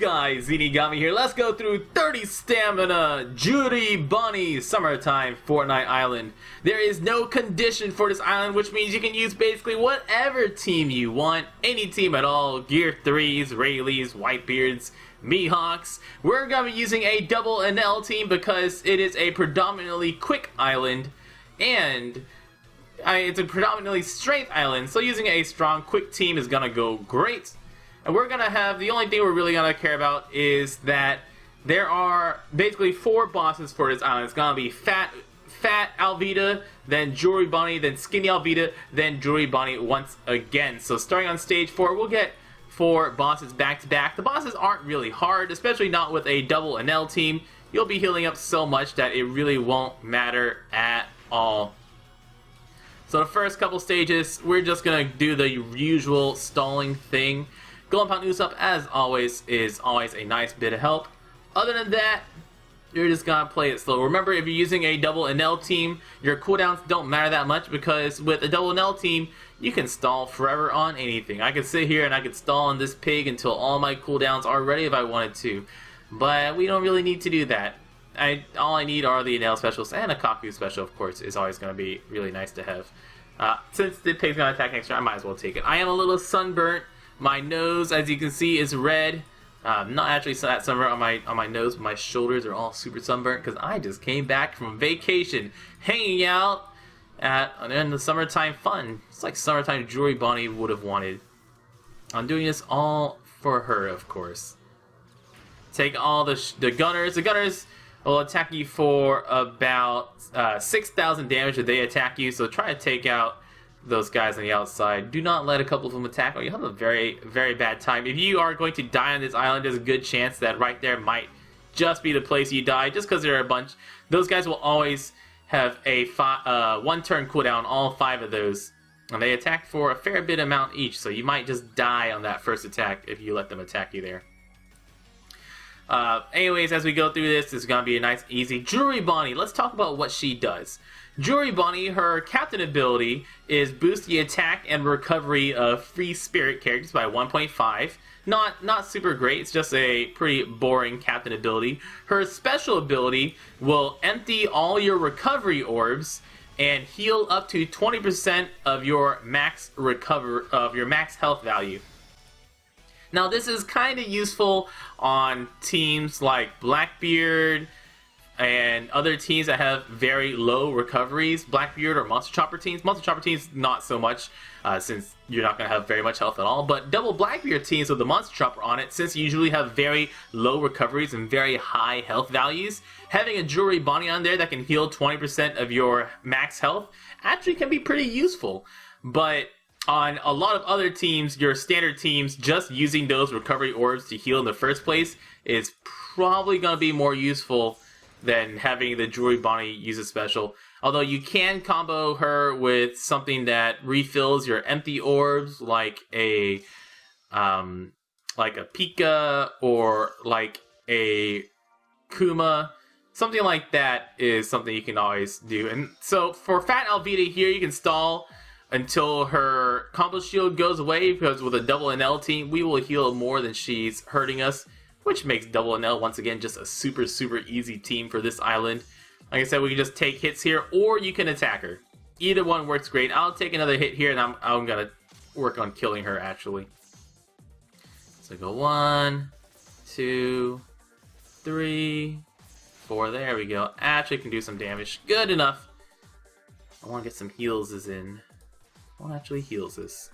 guys? Zinigami here. Let's go through 30 Stamina Jewelry Bonney Summertime Fortnight Island. There is no condition for this island, which means you can use basically whatever team you want. Any team at all. Gear 3s, Rayleighs, Whitebeards, Mihawks. We're going to be using a double Enel team because it is a predominantly quick island and it's a predominantly strength island, so using a strong quick team is going to go great. And we're going to have, the only thing we're really going to care about is that there are basically 4 bosses for this island. It's going to be Fat Alvida, then Jewelry Bonney, then Skinny Alvida, then Jewelry Bonney once again. So starting on stage 4, we'll get 4 bosses back to back. The bosses aren't really hard, especially not with a double Enel team. You'll be healing up so much that it really won't matter at all. So the first couple stages, we're just going to do the usual stalling thing. Going upon Usopp, as always, is always a nice bit of help. Other than that, you're just going to play it slow. Remember, if you're using a double Enel team, your cooldowns don't matter that much because with a double Enel team, you can stall forever on anything. I could sit here and I could stall on this pig until all my cooldowns are ready if I wanted to. But we don't really need to do that. All I need are the Enel specials, and a Kaku special, of course, is always going to be really nice to have. Since the pig's going to attack next turn, I might as well take it. I am a little sunburnt. My nose, as you can see, is red. Not actually that sunburnt on my nose, but my shoulders are all super sunburnt because I just came back from vacation, hanging out in the summertime fun. It's like summertime Jewelry Bonney would have wanted. I'm doing this all for her, of course. Take all the gunners. The gunners will attack you for about 6,000 damage if they attack you, so try to take out those guys on the outside. Do not let a couple of them attack, or you'll have a very, very bad time. If you are going to die on this island, there's a good chance that right there might just be the place you die, just because there are a bunch. Those guys will always have a 1-turn cooldown, all 5 of those. And they attack for a fair bit amount each, so you might just die on that first attack if you let them attack you there. Anyways, as we go through this is going to be a nice, easy Jewelry Bonney. Let's talk about what she does. Jewelry Bonney, her captain ability is boost the attack and recovery of free spirit characters by 1.5. Not super great, it's just a pretty boring captain ability. Her special ability will empty all your recovery orbs and heal up to 20% of your max health value. Now this is kind of useful on teams like Blackbeard and other teams that have very low recoveries. Blackbeard or Monster Chopper teams. Monster Chopper teams not so much since you're not going to have very much health at all. But double Blackbeard teams with the Monster Chopper on it, since you usually have very low recoveries and very high health values, having a Jewelry Bonney on there that can heal 20% of your max health actually can be pretty useful. But on a lot of other teams, your standard teams, just using those recovery orbs to heal in the first place is probably going to be more useful than having the Jewelry Bonney use a special. Although you can combo her with something that refills your empty orbs, like a Pika or like a Kuma. Something like that is something you can always do. And so for Fat Alvida here, you can stall until her combo shield goes away, because with a double Enel team, we will heal more than she's hurting us, which makes double Enel, once again, just a super, super easy team for this island. Like I said, we can just take hits here, or you can attack her. Either one works great. I'll take another hit here, and I'm going to work on killing her, actually. So go 1, 2, 3, 4. There we go. Actually can do some damage. Good enough. I want to get some heals in. What actually heals this?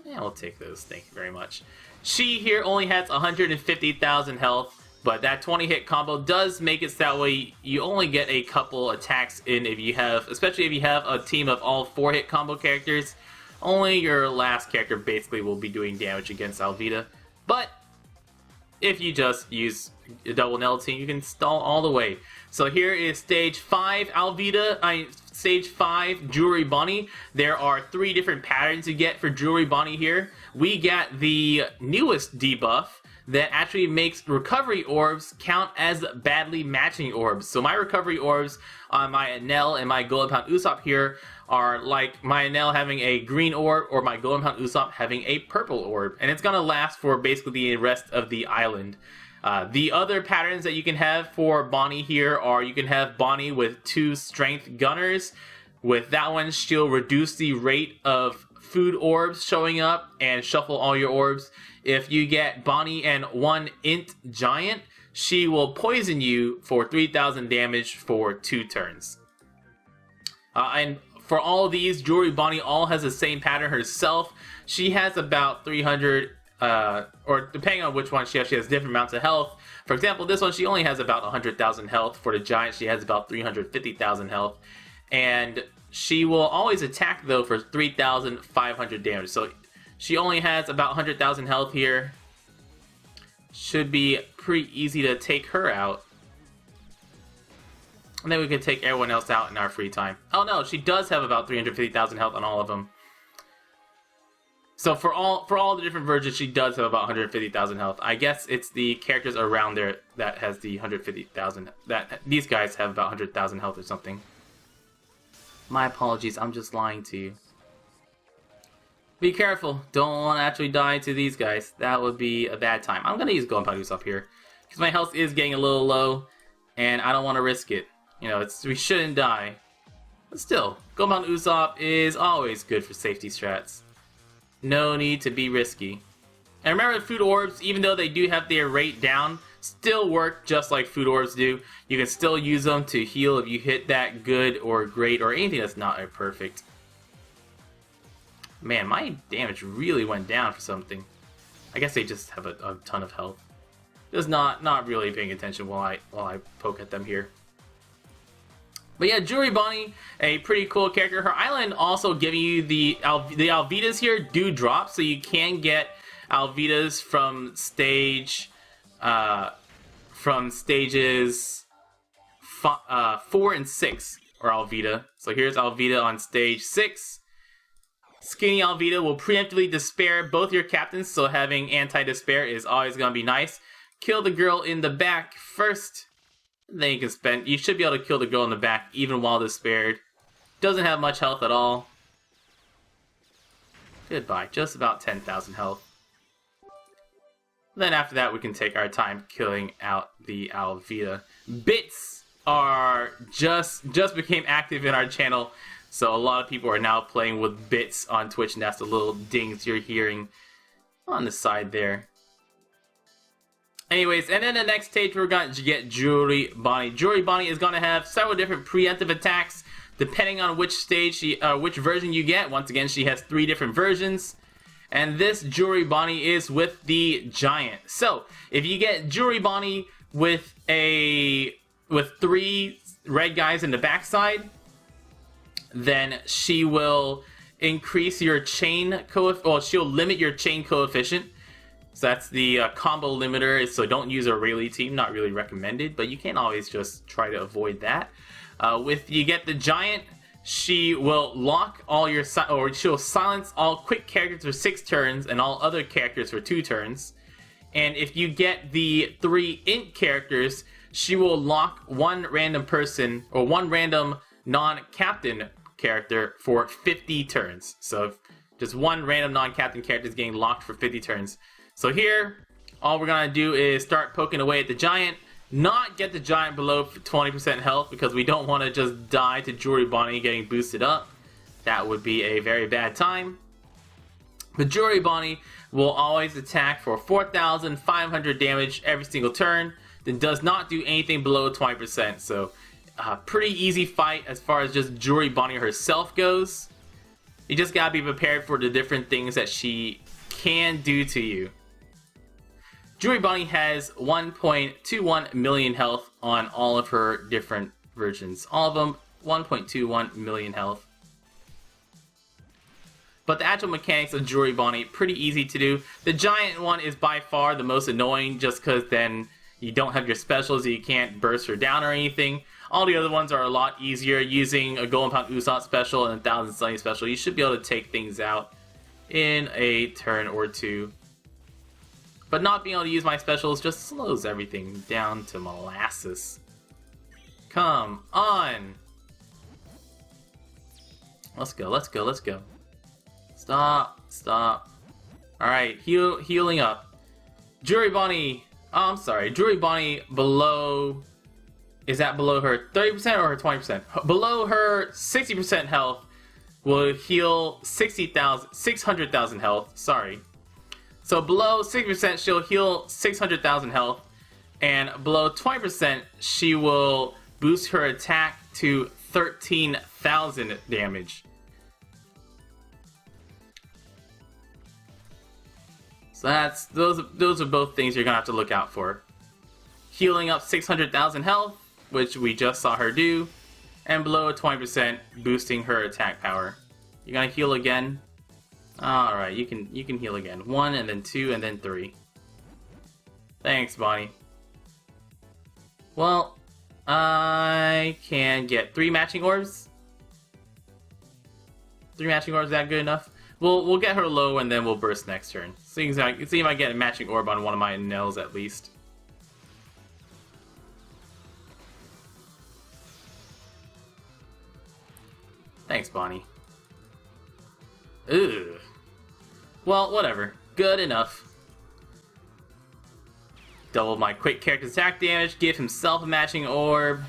Yeah, we'll take those. Thank you very much. She here only has 150,000 health, but that 20-hit combo does make it so that way you only get a couple attacks in if you have, especially if you have a team of all 4-hit combo characters. Only your last character basically will be doing damage against Alvida. But if you just use a double Enel team, you can stall all the way. So here is stage 5 stage 5 Jewelry Bonney. There are 3 different patterns you get for Jewelry Bonney here. We got the newest debuff that actually makes recovery orbs count as badly matching orbs. So my recovery orbs on my Enel and my Golden Pound Usopp here are like my Enel having a green orb or my Golden Hound Usopp having a purple orb. And it's going to last for basically the rest of the island. The other patterns that you can have for Bonney here are you can have Bonney with 2 strength gunners. With that one, she'll reduce the rate of food orbs showing up and shuffle all your orbs. If you get Bonney and 1 int giant, she will poison you for 3,000 damage for 2 turns. And for all of these, Jewelry Bonney all has the same pattern herself. She has about 300, or depending on which one she has different amounts of health. For example, this one, she only has about 100,000 health. For the giant, she has about 350,000 health. And she will always attack, though, for 3,500 damage. So she only has about 100,000 health here. Should be pretty easy to take her out. And then we can take everyone else out in our free time. Oh no, she does have about 350,000 health on all of them. So for all the different versions, she does have about 150,000 health. I guess it's the characters around there that has the 150,000. That these guys have about 100,000 health or something. My apologies, I'm just lying to you. Be careful, don't want to actually die to these guys. That would be a bad time. I'm gonna use Golden Hound Usopp here because my health is getting a little low, and I don't want to risk it. You know, we shouldn't die. But still, Golden Hound Usopp is always good for safety strats. No need to be risky. And remember, food orbs, even though they do have their rate down, still work just like food orbs do. You can still use them to heal if you hit that good or great or anything that's not a perfect. Man, my damage really went down for something. I guess they just have a ton of health. Just not really paying attention while I poke at them here. But yeah, Jewelry Bonney, a pretty cool character. Her island also giving you the Alvidas here do drop, so you can get Alvidas from stages 4 and 6 or Alvida. So here's Alvida on stage 6. Skinny Alvida will preemptively despair both your captains, so having anti-despair is always going to be nice. Kill the girl in the back first. Then you should be able to kill the girl in the back even while despaired. Doesn't have much health at all. Goodbye, just about 10,000 health. Then after that we can take our time killing out the Alvida. Bits are just became active in our channel, so a lot of people are now playing with bits on Twitch, and that's the little dings you're hearing on the side there. Anyways, and then the next stage we're going to get Jewelry Bonney. Jewelry Bonney is going to have several different preemptive attacks depending on which stage which version you get. Once again, she has 3 different versions. And this Jewelry Bonney is with the giant. So, if you get Jewelry Bonney with 3 red guys in the backside, then she will increase your chain coefficient, well, she'll limit your chain coefficient. So that's the combo limiter, so don't use a Rayleigh team, not really recommended, but you can always just try to avoid that. If you get the giant, she will lock all your, or she'll silence all quick characters for 6 turns and all other characters for 2 turns. And if you get the 3 int characters, she will lock 1 random person, or 1 random non-captain character for 50 turns. So just 1 random non-captain character is getting locked for 50 turns. So here, all we're going to do is start poking away at the giant, not get the giant below 20% health because we don't want to just die to Jewelry Bonney getting boosted up. That would be a very bad time. But Jewelry Bonney will always attack for 4,500 damage every single turn, then does not do anything below 20%. So, pretty easy fight as far as just Jewelry Bonney herself goes. You just gotta be prepared for the different things that she can do to you. Jewelry Bonney has 1.21 million health on all of her different versions. All of them, 1.21 million health. But the actual mechanics of Jewelry Bonney, pretty easy to do. The giant one is by far the most annoying just because then you don't have your specials, you can't burst her down or anything. All the other ones are a lot easier. Using a Golden Hound Usopp special and a 1,000 Sunny special, you should be able to take things out in a turn or 2. But not being able to use my specials just slows everything down to molasses. Come on! Let's go, let's go, let's go. Stop, stop. Alright, healing up. Jewelry Bonney, oh, I'm sorry, Jewelry Bonney below, is that below her 30% or her 20%? Below her 60% health will heal 600,000 health, sorry. So below 60% she'll heal 600,000 health, and below 20% she will boost her attack to 13,000 damage. So those are both things you're gonna have to look out for. Healing up 600,000 health, which we just saw her do, and below 20% boosting her attack power. You're gonna heal again. All right, you can heal again. 1 and then 2 and then 3. Thanks, Bonnie. Well, I can get 3 matching orbs. 3 matching orbs, is that good enough? We'll get her low and then we'll burst next turn. See if I get a matching orb on one of my Enels at least. Thanks, Bonnie. Ugh. Well, whatever. Good enough. Double my quick character attack damage, give himself a matching orb,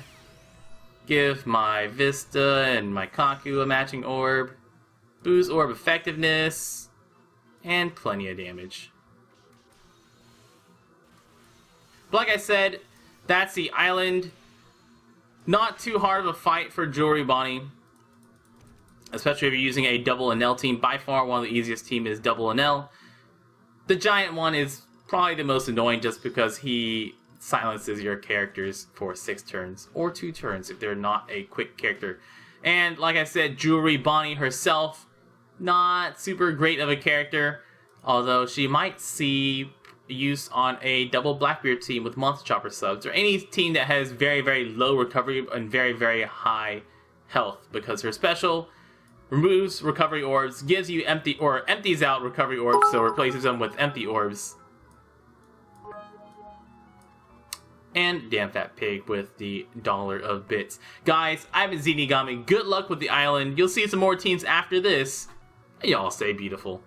give my Vista and my Kaku a matching orb, boost orb effectiveness, and plenty of damage. But like I said, that's the island. Not too hard of a fight for Jewelry Bonney, especially if you're using a double Enel team. By far, one of the easiest teams is double Enel. The giant one is probably the most annoying just because he silences your characters for 6 turns, or 2 turns if they're not a quick character. And like I said, Jewelry Bonney herself, not super great of a character, although she might see use on a double Blackbeard team with Monster Chopper subs, or any team that has very, very low recovery and very, very high health, because her special removes recovery orbs, gives you empties out recovery orbs, so replaces them with empty orbs. And damn fat pig with the $1 of bits. Guys, I've been Zenigami. Good luck with the island. You'll see some more teams after this. Y'all stay beautiful.